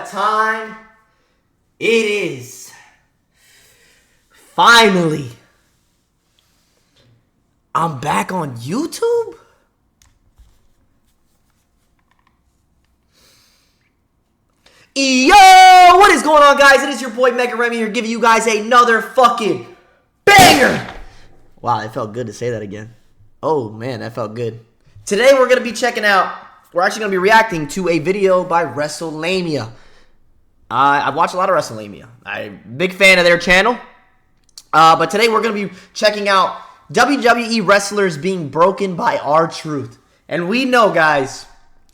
what time it is. Finally, I'm back on YouTube? Yo, what is going on, guys? It is your boy Mega Remy here, giving you guys another fucking banger. Wow, it felt good to say that again. Oh man, that felt good. Today we're going to be checking out, we're actually going to be reacting to a video by Wrestlelamia. I've watched a lot of Wrestlelamia. I'm a big fan of their channel. But today we're going to be checking out WWE wrestlers being broken by R-Truth. And we know, guys,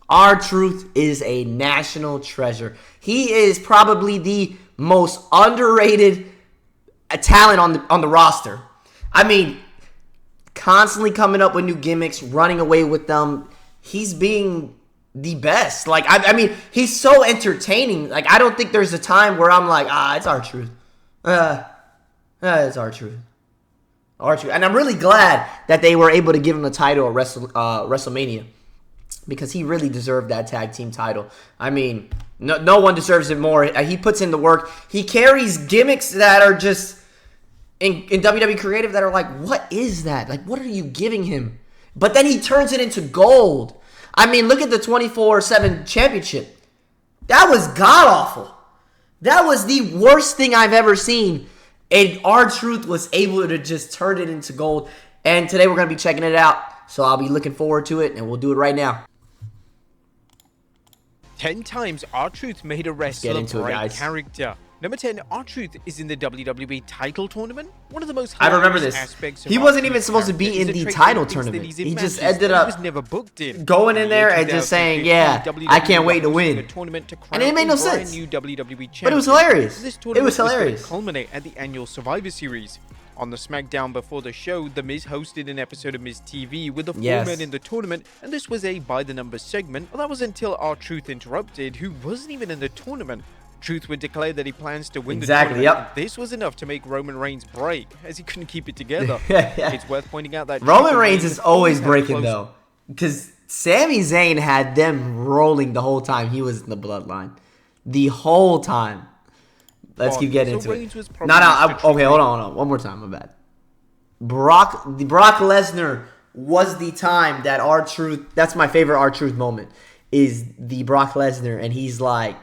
R-Truth is a national treasure. He is probably the most underrated talent on the roster. I mean, constantly coming up with new gimmicks, running away with them. He's being the best. Like, I mean, he's so entertaining. Like, I don't think there's a time where I'm like, it's R-Truth. It's R-Truth. R-Truth. And I'm really glad that they were able to give him the title at WrestleMania, because he really deserved that tag team title. I mean, no one deserves it more. He puts in the work. He carries gimmicks that are just in WWE Creative that are like, what is that? Like, what are you giving him? But then he turns it into gold. I mean, look at the 24/7 championship. That was god-awful. That was the worst thing I've ever seen. And R-Truth was able to just turn it into gold. And today we're going to be checking it out. So I'll be looking forward to it, and we'll do it right now. 10 times R-Truth made a wrestler a great character. Number 10, R-Truth is in the WWE title tournament. One of the most aspects of he wasn't even supposed to be in the title tournament. He just ended up going in there and just saying, yeah, I can't wait to win. And it made no sense. But it was hilarious. It was hilarious. Culminate at the annual Survivor Series. On the SmackDown before the show, The Miz hosted an episode of Miz TV with the 4 men in the tournament, and this was a by-the-numbers segment. But that was until R-Truth interrupted, who wasn't even in the tournament. Truth would declare that he plans to win the tournament. Yep. This was enough to make Roman Reigns break, as he couldn't keep it together. It's worth pointing out that Roman Reigns is always breaking, though, because Sami Zayn had them rolling the whole time he was in the bloodline. The whole time. Let's keep getting into it. Okay, hold on. One more time, my bad. Brock Lesnar was the time that R-Truth, that's my favorite R-Truth moment, is the Brock Lesnar, and he's like,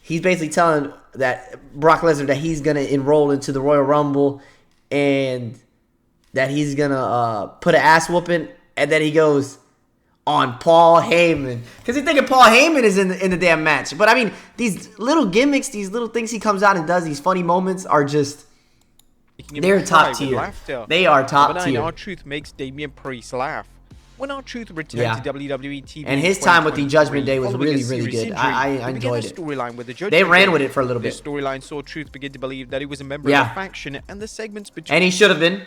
he's basically telling that Brock Lesnar that he's going to enroll into the Royal Rumble and that he's going to put an ass whooping, and then he goes on Paul Heyman, because he's thinking Paul Heyman is in the damn match. But I mean, these little gimmicks, these little things he comes out and does, these funny moments are just, they're top tier. They are top tier. R-Truth makes Damian Priest laugh. When R-Truth returned to WWE TV, and his time with the Judgment Day was really, really good. I enjoyed it. They ran with it for a little bit. The storyline saw Truth begin to believe that he was a member of the faction, and the segments between. And he should have been.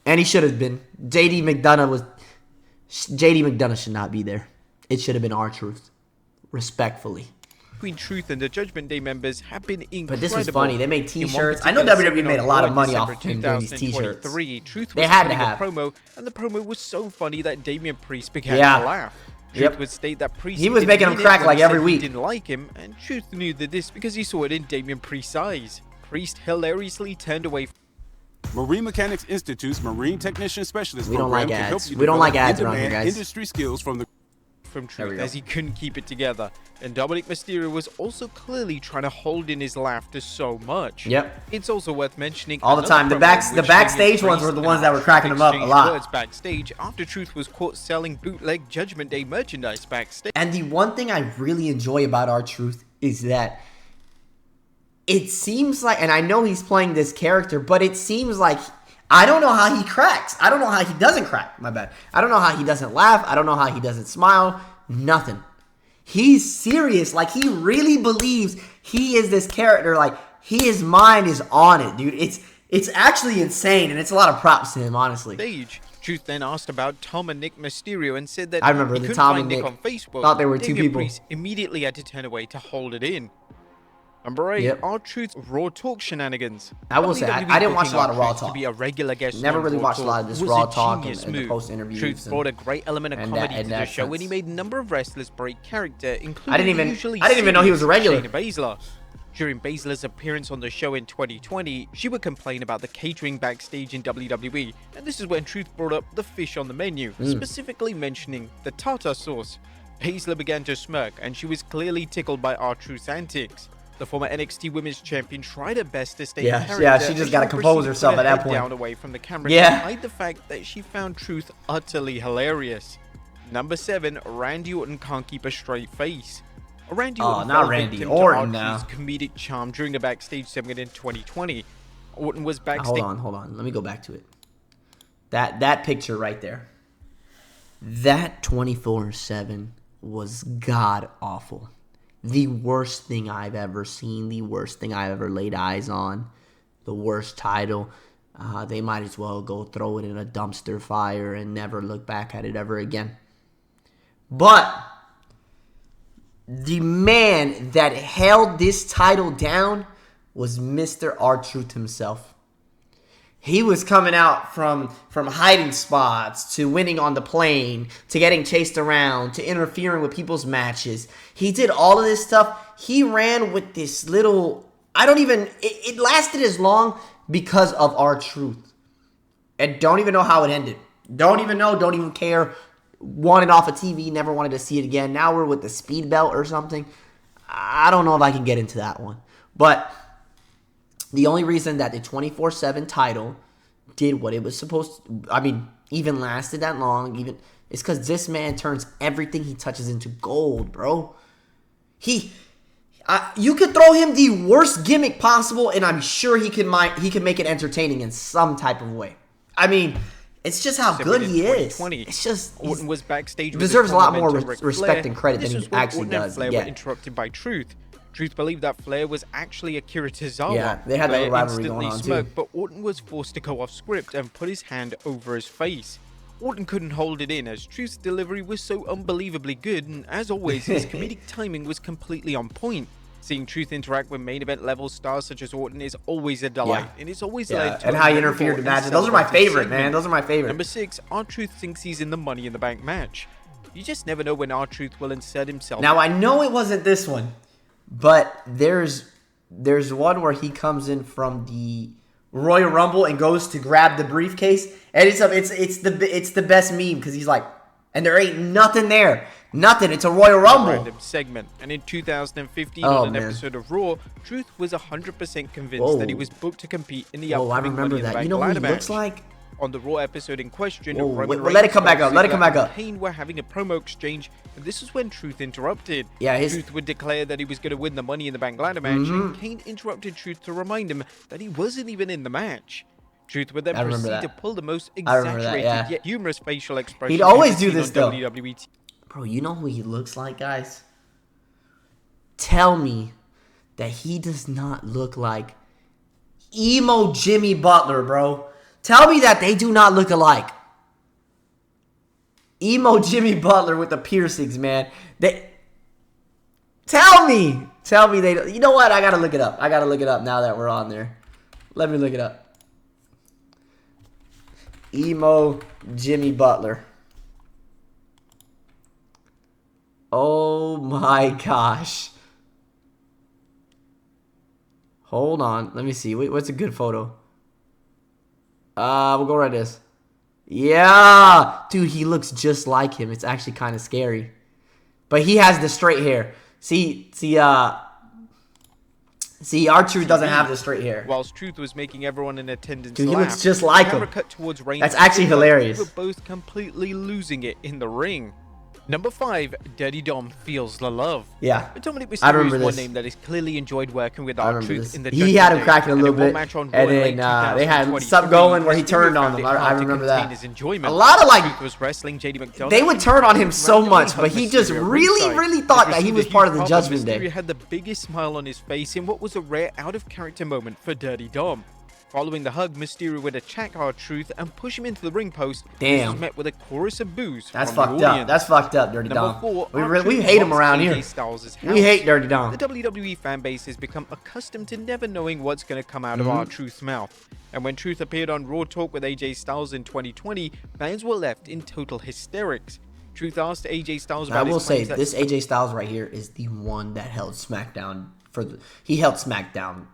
JD McDonough should not be there. It should have been R-Truth. Respectfully. Between Truth and the Judgment Day members have been incredible. But this was funny. They made t-shirts. I know WWE made a lot of money off of him doing these t-shirts. They had to have. Promo, and the promo was so funny that Damian Priest began to laugh. Truth would state that Priest he was making him crack like every week. He didn't like him, and Truth knew that this because he saw it in Damian Priest's eyes. Priest hilariously turned away. Marine Mechanics Institute's Marine Technician Specialist program can help help you. We don't like ads around here, guys. Industry skills from Truth, as he couldn't keep it together. And Dominic Mysterio was also clearly trying to hold in his laughter so much. Yep. It's also worth mentioning all the time. The backstage ones were the ones that were cracking him up a lot. Backstage after Truth was caught selling bootleg Judgment Day merchandise backstage. And the one thing I really enjoy about R-Truth is that it seems like, and I know he's playing this character, but it seems like, I don't know how he cracks. I don't know how he doesn't crack. My bad. I don't know how he doesn't laugh. I don't know how he doesn't smile. Nothing. He's serious. Like, he really believes he is this character. Like, his mind is on it, dude. It's actually insane, and it's a lot of props to him, honestly. Truth then asked about Tom and Nick Mysterio and said that I remember the Tom and Nick on Facebook. Thought they were two people. Priest immediately had to turn away to hold it in. Number 8, Yep. R-Truth's Raw Talk shenanigans. I will say, I didn't watch a lot of Raw Talk. To be a regular guest Never on really Raw watched a Talk lot of this was Raw a Talk genius and the move. post-interviews Truth brought a great element of comedy to the show, and he made a number of wrestlers break character, including I didn't even know he was a regular. Shayna Baszler. During Baszler's appearance on the show in 2020, she would complain about the catering backstage in WWE, and this is when Truth brought up the fish on the menu, specifically mentioning the tartar sauce. Baszler began to smirk, and she was clearly tickled by R-Truth's antics. The former NXT Women's Champion tried her best to stay in character. Yeah, she just gotta compose herself at that point. Down away from the camera Yeah. to hide the fact that she found Truth utterly hilarious. Number 7, Randy Orton can't keep a straight face. Randy Orton not fell Randy victim Orton to now. R-Truth's comedic charm during the backstage segment in 2020. Orton was backstage. Hold on. Let me go back to it. That picture right there. That 24/7 was god awful. The worst thing I've ever seen. The worst thing I've ever laid eyes on. The worst title. They might as well go throw it in a dumpster fire and never look back at it ever again. But the man that held this title down was Mr. R-Truth himself. He was coming out from hiding spots to winning on the plane to getting chased around to interfering with people's matches. He did all of this stuff. He ran with this little... It lasted as long because of R-Truth. And don't even know how it ended. Don't even know. Don't even care. Wanted off of TV. Never wanted to see it again. Now we're with the speed belt or something. I don't know if I can get into that one. But the only reason that the 24/7 title did what it was supposed to, even lasted that long, is because this man turns everything he touches into gold, bro. You could throw him the worst gimmick possible, and I'm sure he can make it entertaining in some type of way. It's just how good he is. It's just Orton was backstage. Deserves a lot more Ric respect Flair. and credit This than was he when actually Orton and does. Flair Yeah. were interrupted by Truth. Truth believed that Flair was actually Akira Tozawa. Yeah, they had that Flair rivalry instantly going on, too. smirked, but Orton was forced to go off script and put his hand over his face. Orton couldn't hold it in as Truth's delivery was so unbelievably good, and as always, his comedic timing was completely on point. Seeing Truth interact with main event level stars such as Orton is always a delight, and it's always led to and a how he memorable interfered in and matches. Those are my celebrated favorite, segment. man. Those are my favorite. Number 6, R-Truth thinks he's in the Money in the Bank match. You just never know when R-Truth will insert himself. Now, I know it wasn't this one, but there's one where he comes in from the Royal Rumble and goes to grab the briefcase, and it's the best meme because he's like, and there ain't nothing there. Nothing. It's a Royal Rumble. Random segment. And in 2015 Oh, on an man. episode of Raw, Truth was 100% convinced that he was booked to compete in the Oh, I upcoming remember Money in the that. Bank You know who he ladder looks match. like? On the Raw episode in question, Whoa, Roman let it come Reigns, back up, let it come back Ziggler, up. and Kane were having a promo exchange, and this is when Truth interrupted. Yeah, Truth would declare that he was going to win the Money in the Bank ladder match, Mm-hmm. and Kane interrupted Truth to remind him that he wasn't even in the match. Truth would then I remember proceed to that. pull the most I remember that, exaggerated yeah. yet humorous facial expression He'd always you've do seen this, on though. WWE TV. Bro, you know who he looks like, guys? Tell me that he does not look like emo Jimmy Butler, bro. Tell me that they do not look alike. Emo Jimmy Butler with the piercings, man. Tell me they. You know what? I gotta look it up. Now that we're on there. Let me look it up. Emo Jimmy Butler. Oh my gosh. Hold on. Let me see. Wait, what's a good photo? We'll go right this. Yeah! Dude, he looks just like him. It's actually kind of scary. But he has the straight hair. See, R-Truth doesn't have the straight hair. Whilst Truth was making everyone in attendance Dude, he laugh, looks just like the camera him. cut towards Reigns That's and actually Ziggler, hilarious. who were both completely losing it in the ring. Number 5, Dirty Dom feels the love. Yeah. Dominic I Mysterio remember is one this. name that has clearly enjoyed working with I remember R-Truth this. in the He Judgment had him Day, cracking a and little in one bit, match on Raw and in then late they had 2023, something going where he Mysterio turned on found him. it I hard to remember contain that. his enjoyment. A lot of, like, Truth was wrestling JD McDonagh. They would turn on him so randomly much, hugged but he just Mysterio really, ringside. really thought that he Received was a part huge of the pop, Judgment Mysterio Day. had the biggest smile on his face in what was a rare out-of-character moment for Dirty Dom. Following the hug, Mysterio would attack R-Truth and push him into the ring post. Damn. This was met with a chorus of boos. That's from the fucked up. audience. That's fucked up, Dirty Number Dom. 4, We hate him around here. We hate Dirty Dom. The WWE fanbase has become accustomed to never knowing what's going to come out of R-Truth's mouth. And when Truth appeared on Raw Talk with AJ Styles in 2020, fans were left in total hysterics. Truth asked AJ Styles about I will his say, claims that this AJ Styles right here is the one that held SmackDown he held SmackDown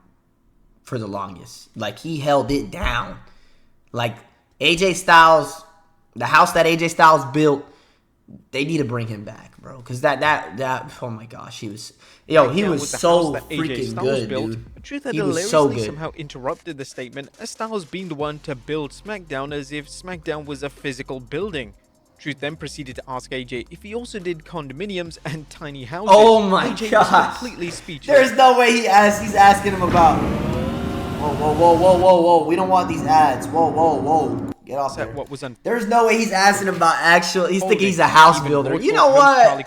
for the longest. Like, he held it down. Like, AJ Styles, the house that AJ Styles built, they need to bring him back, bro. Because that, oh my gosh, he was so freaking good, dude. Truth had He was so good. somehow interrupted the statement, as Styles being the one to build SmackDown as if SmackDown was a physical building. Truth then proceeded to ask AJ if he also did condominiums and tiny houses. Oh my AJ gosh. was completely speechless. There's no way he's asking him about. Whoa. We don't want these ads. Whoa. Get off there. There's no way he's asking him about actual. He's thinking he's a house builder. You know what?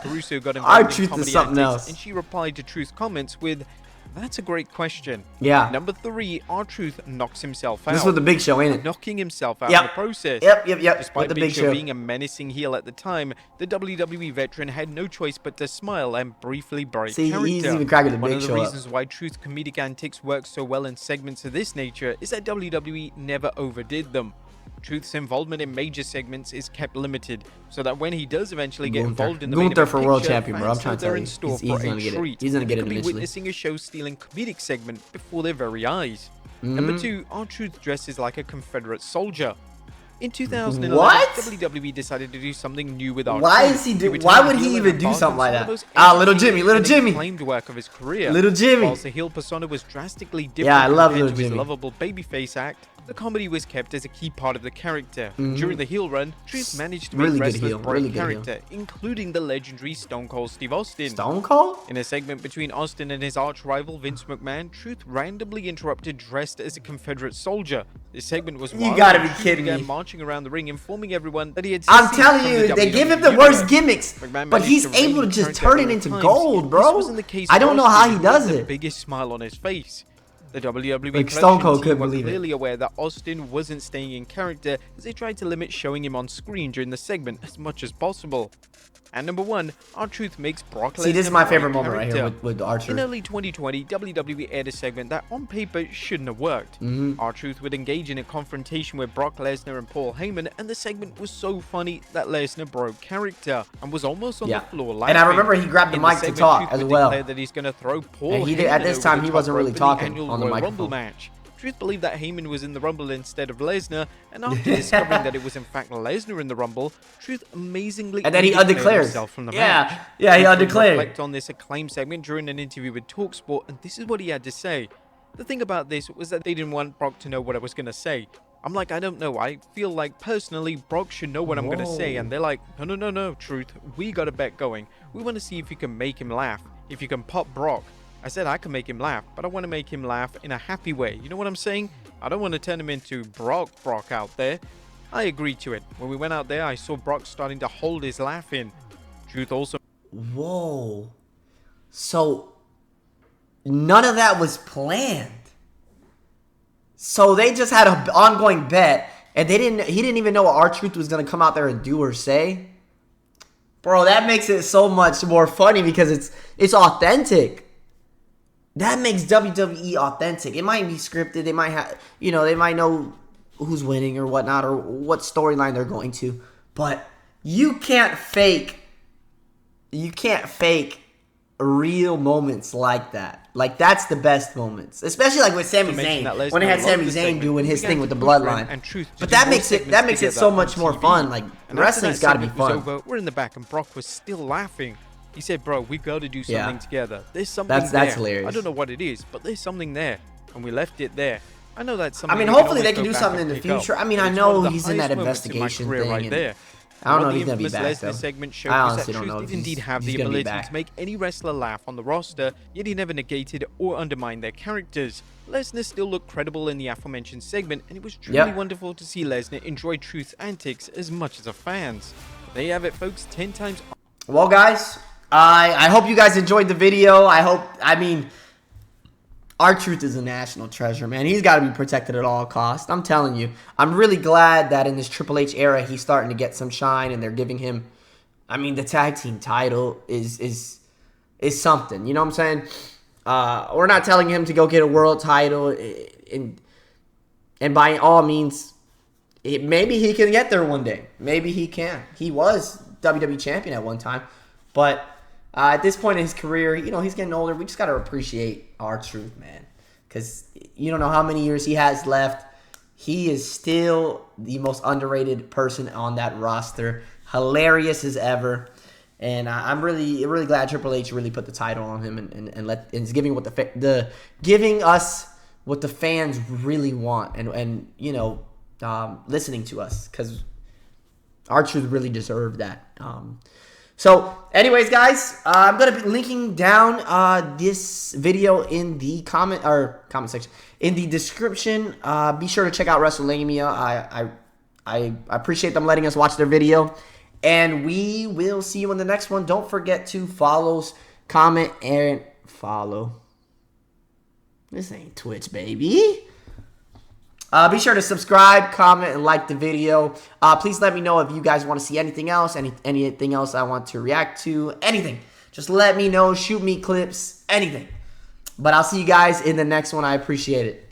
R-Truth is something else. And she replied to Truth's comments with, "That's a great question." Yeah. Number 3, R-Truth knocks himself out. This was the Big Show, ain't it? Knocking himself out in the process. Yep. Despite With the Big Show being a menacing heel at the time, the WWE veteran had no choice but to smile and briefly break character. He's even cracking the Big Show One of the reasons why Truth's comedic antics work so well in segments of this nature is that WWE never overdid them. Truth's involvement in major segments is kept limited, so that when he does eventually get involved in the main event for world champion, bro. I'm trying to tell you, in store he's for gonna a get treat. it. He's gonna get it They could be eventually. witnessing a show-stealing comedic segment before their very eyes. Number 2, R-Truth dresses like a Confederate soldier. In 2011, What? WWE decided to do something new with R-Truth. Why would he even do something like that? Ah, Little Jimmy. Acclaimed work of his career. Little Jimmy. Whilst the heel persona was drastically different Yeah, I love compared Little to his Jimmy. lovable babyface act, the comedy was kept as a key part of the character. During the heel run, Truth managed to make Really good wrestlers heel, break really good heel. character, including the legendary Stone Cold Steve Austin. Stone Cold? In a segment between Austin and his arch-rival Vince McMahon, Truth randomly interrupted dressed as a Confederate soldier. This segment was wild. gotta be Truth kidding began me. marching around the ring, informing everyone that he had I'm seceded telling from you, the they give him WWE the worst universe. gimmicks, McMahon but managed he's to rein able to in just character turn at it all into times, gold, yet bro. this wasn't the case I for don't know how Austin, he who does had the it. biggest smile on his face. The WWE Like, Stone Cold production team couldn't were believe it. clearly aware that Austin wasn't staying in character, as they tried to limit showing him on screen during the segment as much as possible. And number 1, R-Truth makes Brock Lesnar. See, this is my break favorite moment right here character. with R-Truth. In early 2020, WWE aired a segment that on paper shouldn't have worked. R-Truth would engage in a confrontation with Brock Lesnar and Paul Heyman, and the segment was so funny that Lesnar broke character and was almost on the floor laughing. And I remember he grabbed the In mic to segment, talk Truth as would well. declare that he's going to throw Paul And he did- Heyman at this over time, the he top wasn't rope really in the talking annual on the Royal microphone. Rumble match. Truth believed that Heyman was in the Rumble instead of Lesnar, and after discovering that it was in fact Lesnar in the Rumble, Truth amazingly And then he undeclared undeclared. himself from the match. Yeah, he Truth would undeclared. reflect on this acclaimed segment during an interview with TalkSport, and this is what he had to say. The thing about this was that they didn't want Brock to know what I was going to say. I'm like, I don't know. I feel like personally Brock should know what I'm going to say. And they're like, no, Truth. We got a bet going. We want to see if you can make him laugh. If you can pop Brock. I said I can make him laugh, but I want to make him laugh in a happy way. You know what I'm saying? I don't want to turn him into Brock out there. I agreed to it. When we went out there, I saw Brock starting to hold his laugh in. Truth also... Whoa. So, none of that was planned. So they just had an ongoing bet, and he didn't even know what R-Truth was going to come out there and do or say. Bro, that makes it so much more funny because it's authentic. That makes WWE authentic. It might be scripted. They might have, they might know who's winning or whatnot or what storyline they're going to. But you can't fake real moments like that. Like, that's the best moments. Especially like with Sami Zayn. When they had Sami Zayn doing his thing with the bloodline. But that makes it so much more fun. Like, wrestling's got to be fun. Over, we're in the back and Brock was still laughing. He said, bro, we got to do something together. There's something there. That's hilarious. I don't know what it is, but there's something there. And we left it there. I know that's something. I mean, hopefully they can do something in the future. I mean, I know he's in that investigation thing. Right there. I don't know if he's going to be back, though. Segment showed I was honestly that don't know Truth if did indeed have the he's gonna be ability back. to make any wrestler laugh on the roster, yet he never negated or undermined their characters. Lesnar still looked credible in the aforementioned segment, and it was truly wonderful to see Lesnar enjoy Truth's antics as much as the fans. There you have it, folks. 10 times... Well, guys, I hope you guys enjoyed the video. R-Truth is a national treasure, man. He's got to be protected at all costs. I'm telling you. I'm really glad that in this Triple H era, he's starting to get some shine, and they're giving him, I mean, the tag team title is something. You know what I'm saying? We're not telling him to go get a world title, and by all means, maybe he can get there one day. Maybe he can. He was WWE champion at one time, but at this point in his career, you know, he's getting older. We just got to appreciate R-Truth, man, because you don't know how many years he has left. He is still the most underrated person on that roster. Hilarious as ever. And I'm really, really glad Triple H really put the title on him and is giving giving us what the fans really want and you know, listening to us, because R-Truth really deserved that. So, anyways, guys, I'm gonna be linking down this video in the comment section, in the description. Be sure to check out Wrestlelamia. I appreciate them letting us watch their video, and we will see you in the next one. Don't forget to follow, comment, and follow. This ain't Twitch, baby. Be sure to subscribe, comment, and like the video. Please let me know if you guys want to see anything else, anything else I want to react to, anything. Just let me know, shoot me clips, anything. But I'll see you guys in the next one. I appreciate it.